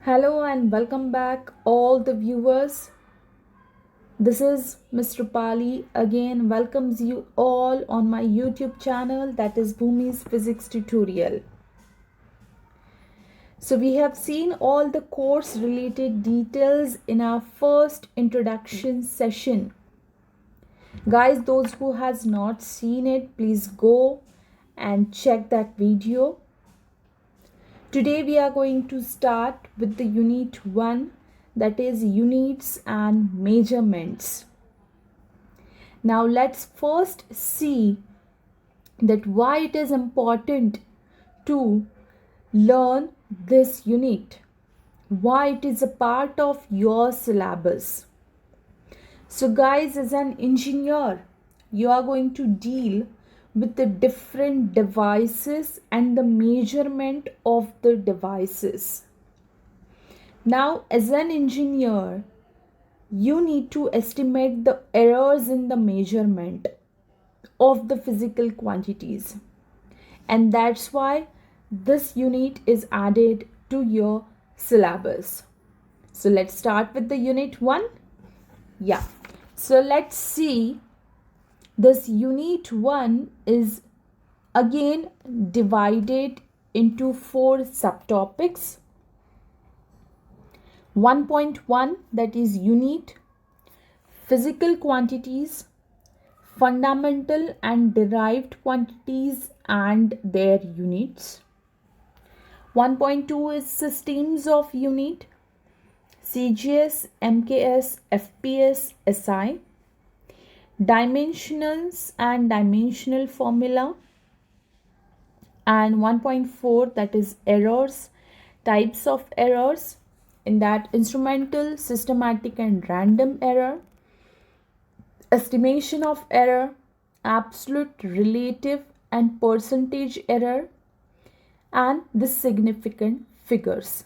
Hello and welcome back, all the viewers. This is Ms. Rupali again welcomes you all on my YouTube channel, that is Bhumi's Physics Tutorial. So we have seen all the course related details in our first introduction session. Guys, those who has not seen it, please go and check that video. Today we are going to start with the unit 1, that is units and measurements. Now let's first see that why it is important to learn this unit, why it is a part of your syllabus. So guys, as an engineer, you are going to deal with the different devices and the measurement of the devices. Now, as an engineer, you need to estimate the errors in the measurement of the physical quantities. And that's why this unit is added to your syllabus. So let's start with the unit 1. Yeah. So let's see. This unit 1 is again divided into 4 subtopics. 1.1, that is unit physical quantities, fundamental and derived quantities and their units. 1.2 is systems of unit, CGS, MKS, FPS, SI. Dimensionals and dimensional formula, and 1.4, that is errors, types of errors, in that instrumental, systematic and random error, estimation of error, absolute, relative and percentage error, and the significant figures.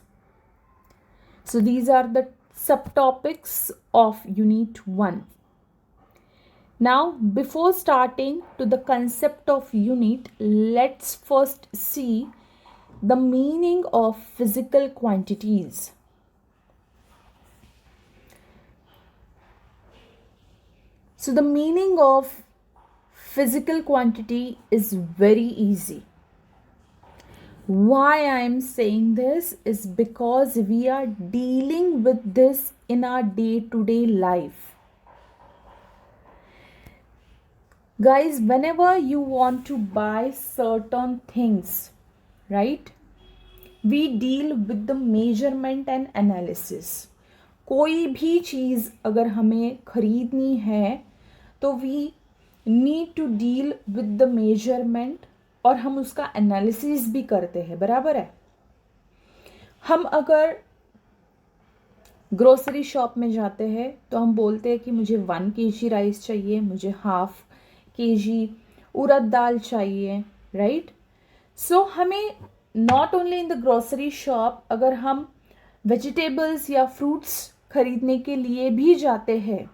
So these are the subtopics of unit 1. Now, before starting to the concept of unit, let's first see the meaning of physical quantities. So the meaning of physical quantity is very easy. Why I am saying this is because we are dealing with this in our day-to-day life. Guys, whenever you want to buy certain things, right, we deal with the measurement and analysis. कोई भी चीज़ अगर हमें खरीदनी है तो we need to deal with the measurement और हम उसका एनालिसिस भी करते हैं, बराबर है. हम अगर ग्रोसरी शॉप में जाते हैं तो हम बोलते हैं कि मुझे 1 kg राइस चाहिए, मुझे हाफ kg उड़द दाल चाहिए, राइट. सो हमें not only in the grocery shop, अगर हम वेजिटेबल्स या फ्रूट्स खरीदने के लिए भी जाते हैं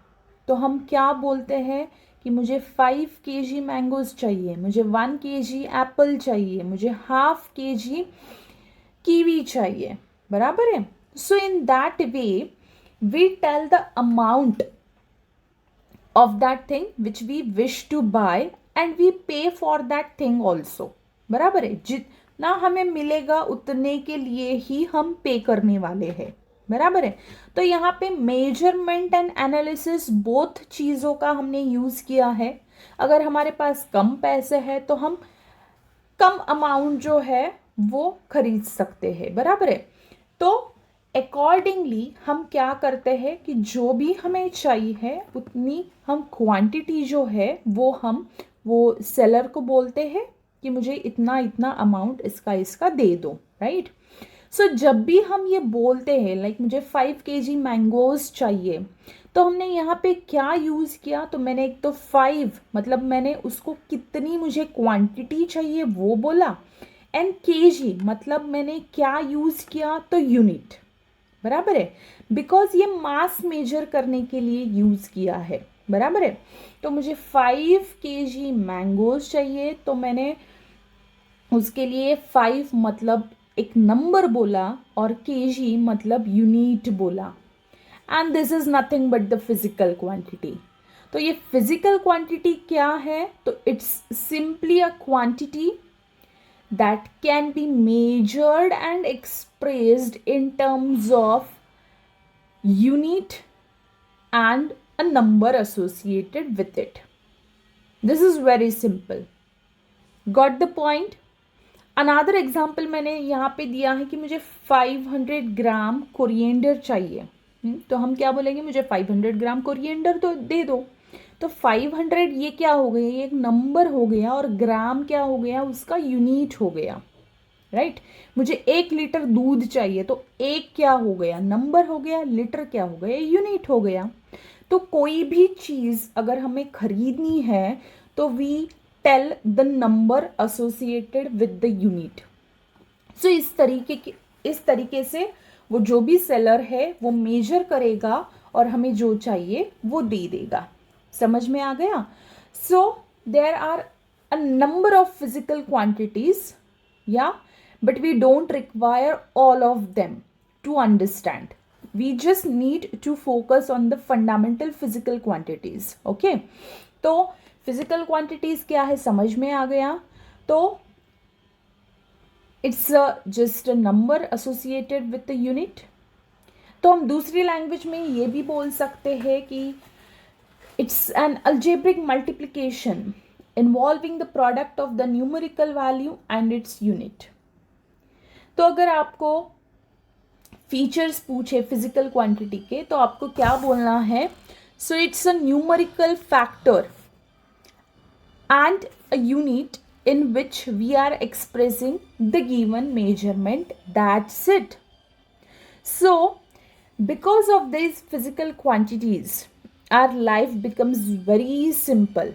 तो हम क्या बोलते हैं कि मुझे 5 kg मैंगोज चाहिए, मुझे 1 kg एप्पल चाहिए, मुझे हाफ kg कीवी चाहिए, बराबर है. So in that way we tell the amount of that thing which we wish to buy and we pay for that thing also, बराबर है. जितना हमें मिलेगा उतने के लिए ही हम पे करने वाले हैं, बराबर है. तो यहाँ पे मेजरमेंट एंड एनालिसिस बोथ चीज़ों का हमने यूज़ किया है. अगर हमारे पास कम पैसे हैं तो हम कम अमाउंट जो है वो खरीद सकते हैं, बराबर है. तो अकॉर्डिंगली हम क्या करते हैं कि जो भी हमें चाहिए है उतनी हम क्वांटिटी जो है वो सेलर को बोलते हैं कि मुझे इतना इतना अमाउंट इसका दे दो, राइट. सो जब भी हम ये बोलते हैं लाइक मुझे 5 kg मैंगोज चाहिए, तो हमने यहाँ पे क्या यूज़ किया, तो मैंने एक तो 5 मतलब मैंने उसको कितनी मुझे क्वांटिटी चाहिए वो बोला, एंड kg मतलब मैंने क्या यूज़ किया, तो यूनिट, बराबर है. बिकॉज ये मास मेजर करने के लिए यूज़ किया है, बराबर है. तो मुझे 5 kg मैंगोज चाहिए तो मैंने उसके लिए 5 मतलब एक नंबर बोला और केजी मतलब यूनिट बोला, and this is nothing but the physical quantity. तो ये फिजिकल क्वांटिटी क्या है? तो it's simply a quantity that can be measured and expressed in terms of unit and a number associated with it. This is very simple. Got the point? Another example मैंने यहाँ पे दिया है कि मुझे 500 ग्राम कोरिएंडर चाहिए। तो हम क्या बोलेंगे? मुझे 500 ग्राम कोरिएंडर तो दे दो। तो 500 ये क्या हो गया? ये एक नंबर हो गया, और ग्राम क्या हो गया? उसका यूनिट हो गया, राइट? मुझे 1 लीटर दूध चाहिए, तो एक क्या हो गया? नंबर हो गया। लीटर क्या हो गया? यूनिट हो गया। तो कोई भी चीज़ अगर हमें खरीदनी है तो we tell the number associated with the unit. So इस तरीके से वो जो भी सेलर है वो मेजर करेगा और हमें जो चाहिए वो दे देगा। समझ में आ गया? So there are a number of physical quantities, या but we don't require all of them to understand. We just need to focus on the fundamental physical quantities. Okay? तो physical quantities क्या है समझ में आ गया? तो it's just a number associated with the unit. तो हम दूसरी लैंग्वेज में ये भी बोल सकते हैं कि it's an algebraic multiplication involving the product of the numerical value and its unit. तो अगर आपको फीचर्स पूछे फिजिकल क्वांटिटी के तो आपको क्या बोलना है? सो it's a numerical factor and a unit in which we are expressing the given measurement. That's it. So because of these physical quantities our life becomes very simple,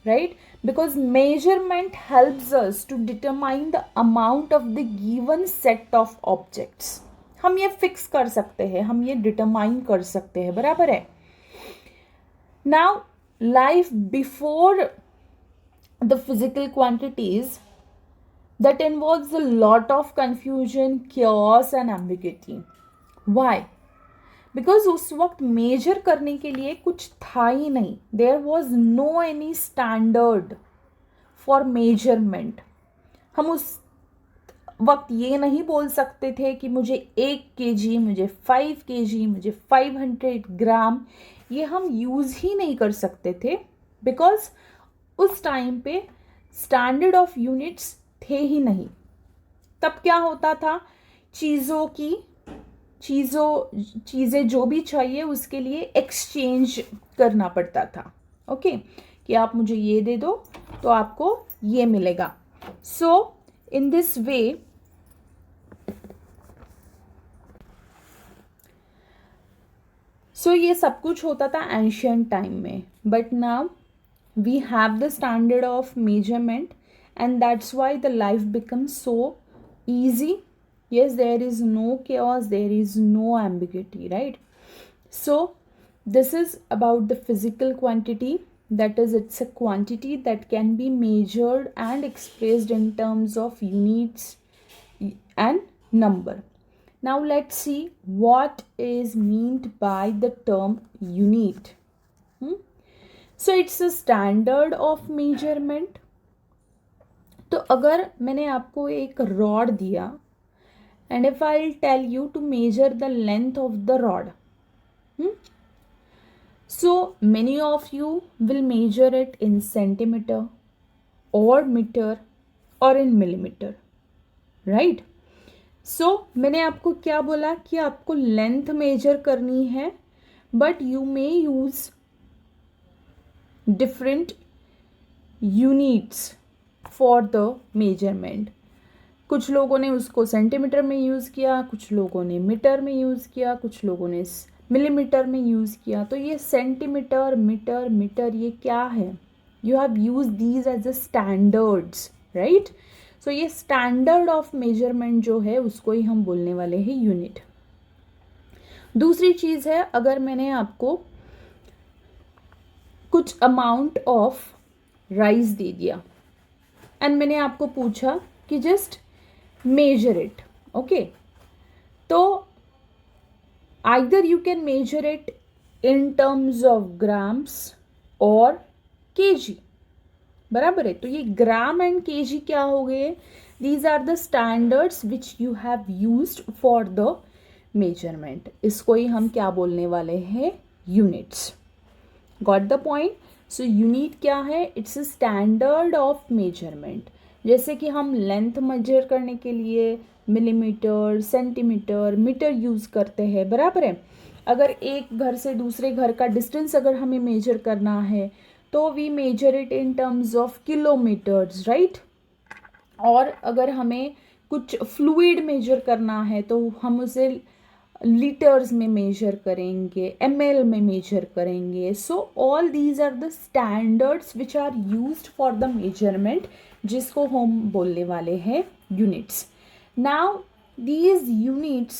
right? Because measurement helps us to determine the amount of the given set of objects. हम ये fix कर सकते हैं, हम ये determine कर सकते हैं, बराबर है? Now life before the physical quantities that involves a lot of confusion, chaos and ambiguity. Why? Because उस वक्त मेजर करने के लिए कुछ था ही नहीं. There was no any standard for measurement. हम उस वक्त ये नहीं बोल सकते थे कि मुझे 1 kg, मुझे 5 kg, मुझे 500 ग्राम, ये हम यूज़ ही नहीं कर सकते थे बिकॉज उस टाइम पे स्टैंडर्ड ऑफ यूनिट्स थे ही नहीं. तब क्या होता था? चीज़ें जो भी चाहिए उसके लिए एक्सचेंज करना पड़ता था. ओके कि आप मुझे ये दे दो तो आपको ये मिलेगा. सो इन दिस वे ये सब कुछ होता था एंशियंट टाइम में. But now we have the standard of measurement and that's why the life becomes so easy. Yes, there is no chaos, there is no ambiguity, right? So this is about the physical quantity, that is it's a quantity that can be measured and expressed in terms of units and number. Now let's see what is meant by the term unit. So it's a standard of measurement. तो अगर मैंने आपको एक rod दिया and if I tell you to measure the length of the rod, so many of you will measure it in centimetre और metre और in millimetre, right? सो मैंने आपको क्या बोला कि आपको लेंथ मेजर करनी है but you may use different units for the measurement. कुछ लोगों ने उसको सेंटीमीटर में यूज़ किया, कुछ लोगों ने मीटर में यूज़ किया, कुछ लोगों ने मिलीमीटर में यूज़ किया. तो ये सेंटीमीटर, मीटर ये क्या है? You have use these as a standards, right? So ये स्टैंडर्ड ऑफ मेजरमेंट जो है उसको ही हम बोलने वाले हैं यूनिट. दूसरी चीज़ है, अगर मैंने आपको कुछ अमाउंट ऑफ राइस दे दिया एंड मैंने आपको पूछा कि जस्ट मेजर इट, ओके, तो either you can measure it in terms of grams or kg, बराबर है। तो ये ग्राम एंड केजी क्या हो गए, these are the standards which you have used for the measurement. इसको ही हम क्या बोलने वाले हैं, units. Got the point. So unit क्या है, it's a standard of measurement. जैसे कि हम लेंथ मेजर करने के लिए मिलीमीटर, सेंटीमीटर, मीटर यूज़ करते हैं, बराबर है। अगर एक घर से दूसरे घर का डिस्टेंस अगर हमें मेजर करना है तो we measure it in terms of kilometres, right. और अगर हमें कुछ फ्लूइड मेजर करना है तो हम उसे लीटर्स में मेजर करेंगे, ml में मेजर करेंगे। So all these are the standards which are used for the measurement, जिसको हम बोलने वाले हैं units. Now these units,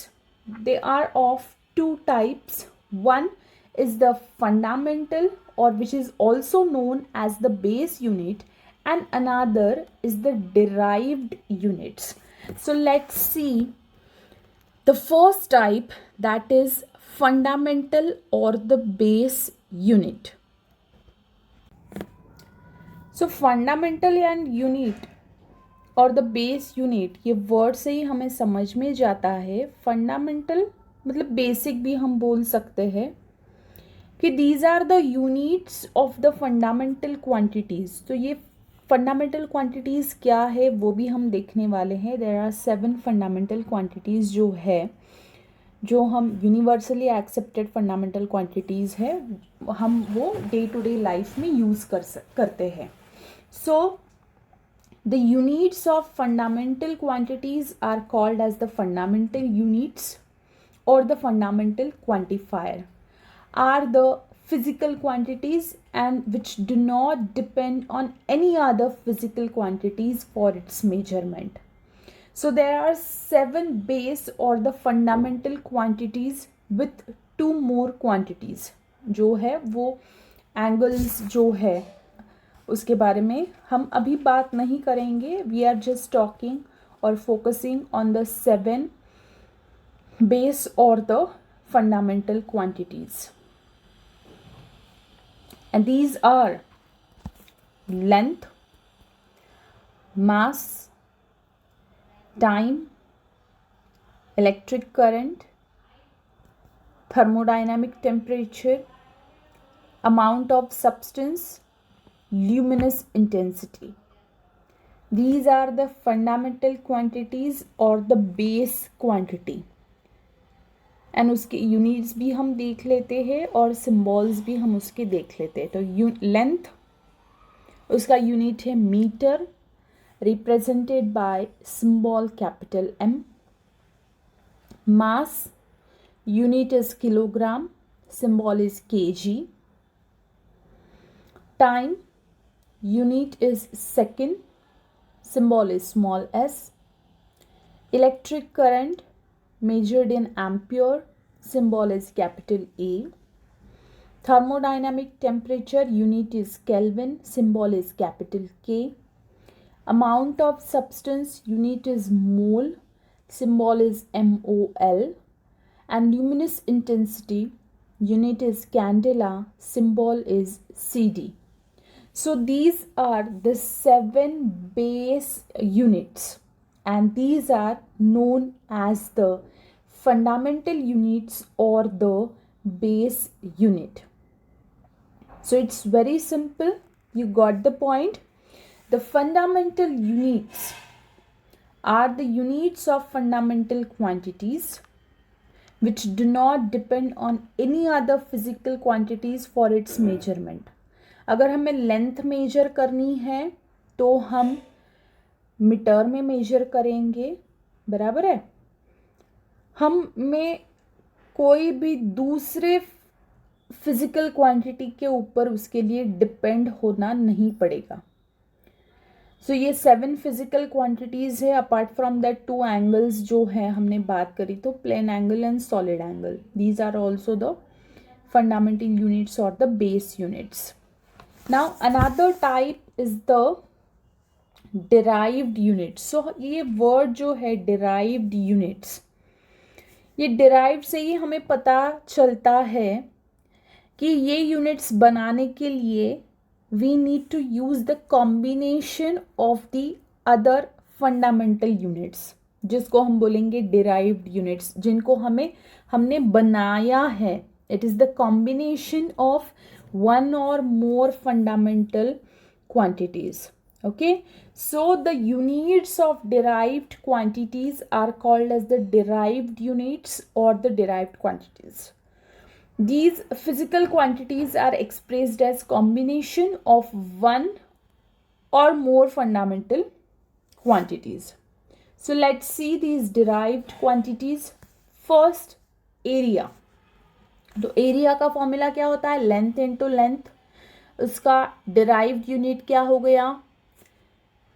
they are of two types. One is the fundamental, or which is also known as the base unit, and another is the derived units. So let's see the first type, that is fundamental or the base unit. So fundamental and unit और the base unit, ये word से ही हमें समझ में जाता है। Fundamental मतलब basic भी हम बोल सकते हैं कि these are the units of the fundamental quantities. तो ये फंडामेंटल क्वांटिटीज़ क्या है वो भी हम देखने वाले हैं। देयर आर 7 फंडामेंटल क्वांटिटीज़ जो है, जो हम यूनिवर्सली एक्सेप्टेड फंडामेंटल क्वांटिटीज़ है, हम वो डे टू डे लाइफ में यूज़ करते हैं। सो the units of fundamental quantities are called as the fundamental units, or the fundamental quantifier are the physical quantities and which do not depend on any other physical quantities for its measurement. So there are 7 base or the fundamental quantities with 2 more quantities. जो है वो angles जो है उसके बारे में हम अभी बात नहीं करेंगे। वी आर जस्ट टॉकिंग और फोकसिंग ऑन द 7 बेस और the fundamental quantities, and these are length, mass, time, electric current, thermodynamic temperature, amount of substance, luminous intensity. These are the fundamental quantities or the base quantity. And उसके units भी हम देख लेते हैं और symbols भी हम उसके देख लेते हैं। तो लेंथ, उसका यूनिट है metre, represented by symbol capital M. Mass, unit is kilogram, symbol is kg. Time, unit is second, symbol is small s. Electric current measured in ampere, symbol is capital A. Thermodynamic temperature, unit is Kelvin, symbol is capital K. Amount of substance, unit is mole, symbol is MOL. And luminous intensity, unit is candela, symbol is CD. So these are the 7 base units, and these are known as the fundamental units or the base unit. So it's very simple, you got the point. The fundamental units are the units of fundamental quantities which do not depend on any other physical quantities for its measurement. अगर हमें length major करनी है तो हम metre में measure करेंगे, बराबर है। हमें कोई भी दूसरे फिजिकल क्वांटिटी के ऊपर उसके लिए डिपेंड होना नहीं पड़ेगा। सो ये 7 फिजिकल क्वांटिटीज़ है, अपार्ट फ्रॉम दैट 2 एंगल्स जो है हमने बात करी, तो plane angle and solid angle, these are also the fundamental units और the base units. Now another type is the derived units. So ये word जो है derived units, ये derived से ही हमें पता चलता है कि ये यूनिट्स बनाने के लिए we need to use the combination of the other fundamental units, जिसको हम बोलेंगे derived units, जिनको हमने बनाया है. It is the combination of one or more fundamental quantities. Okay, so the units of derived quantities are called as the derived units or the derived quantities. These physical quantities are expressed as combination of one or more fundamental quantities. So let's see these derived quantities. First, area. तो area का formula क्या होता है? Length into length. उसका derived unit क्या हो गया?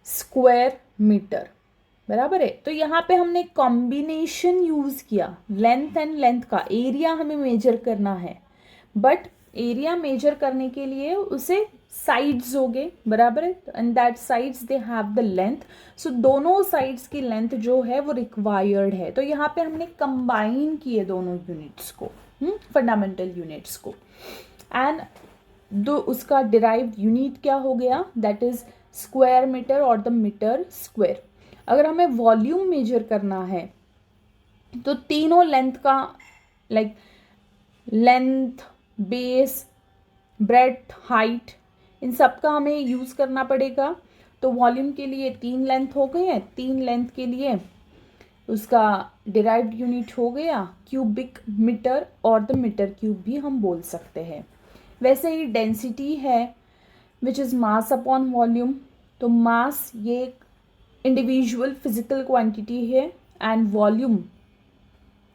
Square metre. बराबर है. तो यहाँ पे हमने कॉम्बिनेशन यूज किया लेंथ एंड लेंथ का. एरिया हमें मेजर करना है, बट एरिया मेजर करने के लिए उसे साइड्स हो गए. बराबर है. And that sides they have the length. So दोनों साइड्स की लेंथ जो है वो रिक्वायर्ड है. तो यहाँ पे हमने कंबाइन किए दोनों यूनिट्स को, फंडामेंटल यूनिट्स को. एंड दो उसका डिराइव्ड यूनिट क्या हो गया? दैट इज स्क्वायर मीटर और द मीटर स्क्वायर. अगर हमें वॉल्यूम मेजर करना है तो तीनों लेंथ का, like length, base, breadth, height, इन सब का हमें यूज करना पड़ेगा. तो वॉल्यूम के लिए 3 लेंथ हो गए हैं. 3 लेंथ के लिए उसका डिराइव्ड यूनिट हो गया क्यूबिक मीटर और द मीटर क्यूब भी हम बोल सकते हैं. वैसे ही डेंसिटी है which is mass upon volume. तो मास ये एक इंडिविजुअल फिजिकल क्वांटिटी है एंड वॉल्यूम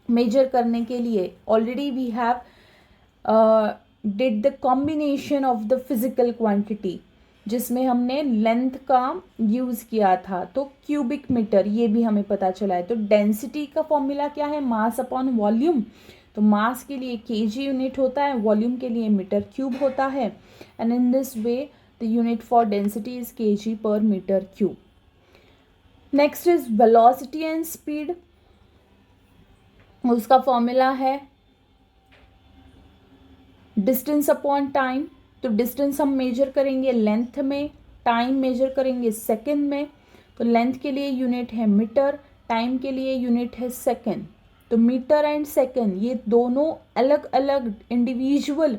मेजर करने के लिए already we have did the combination of the physical quantity, जिसमें हमने लेंथ का यूज़ किया था. तो क्यूबिक मीटर ये भी हमें पता चला है. तो डेंसिटी का फॉर्मूला क्या है? मास अपॉन वॉल्यूम. तो मास के लिए केजी यूनिट होता है, वॉल्यूम के लिए मीटर क्यूब होता है. And in this way the unit for density is K G per metre cube. Next is velocity and speed. उसका फॉर्मूला है डिस्टेंस अपॉन टाइम. तो डिस्टेंस हम मेजर करेंगे लेंथ में, टाइम मेजर करेंगे सेकंड में. तो लेंथ के लिए यूनिट है मीटर, टाइम के लिए यूनिट है सेकंड. तो मीटर एंड सेकंड ये दोनों अलग अलग इंडिविजुअल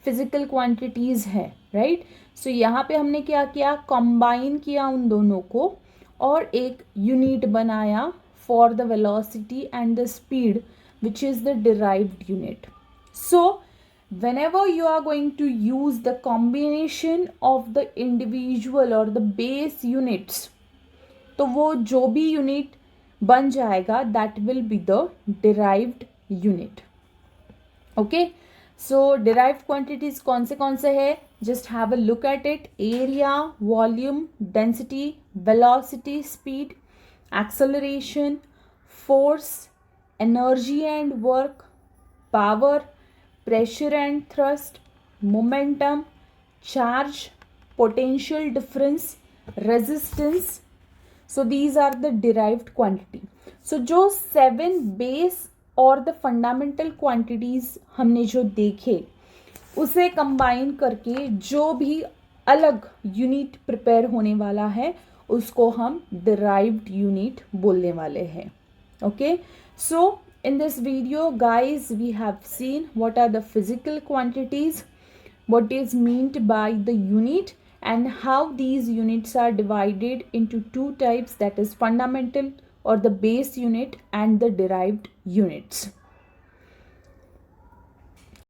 फिजिकल क्वांटिटीज़ हैं, राइट. सो यहाँ पे हमने क्या किया? कंबाइन किया उन दोनों को और एक यूनिट बनाया for the velocity and the speed which is the derived unit. So whenever you are going to use the combination of the individual or the base units, तो वो जो भी यूनिट बन जाएगा that will be the derived unit. Okay, so derived quantities कौन से है? just have a look at it. area, volume, density, velocity, speed, acceleration, force, energy and work, power, pressure and thrust, momentum, charge, potential difference, resistance. So these are the derived quantity. So जो 7 base और the fundamental quantities हमने जो देखे उसे combine करके जो भी अलग यूनिट प्रिपेयर होने वाला है उसको हम derived unit बोलने वाले हैं. Okay, so in this video guys we have seen what are the physical quantities, what is meant by the unit, and how these units are divided into 2 types, that is fundamental or the base unit and the derived units.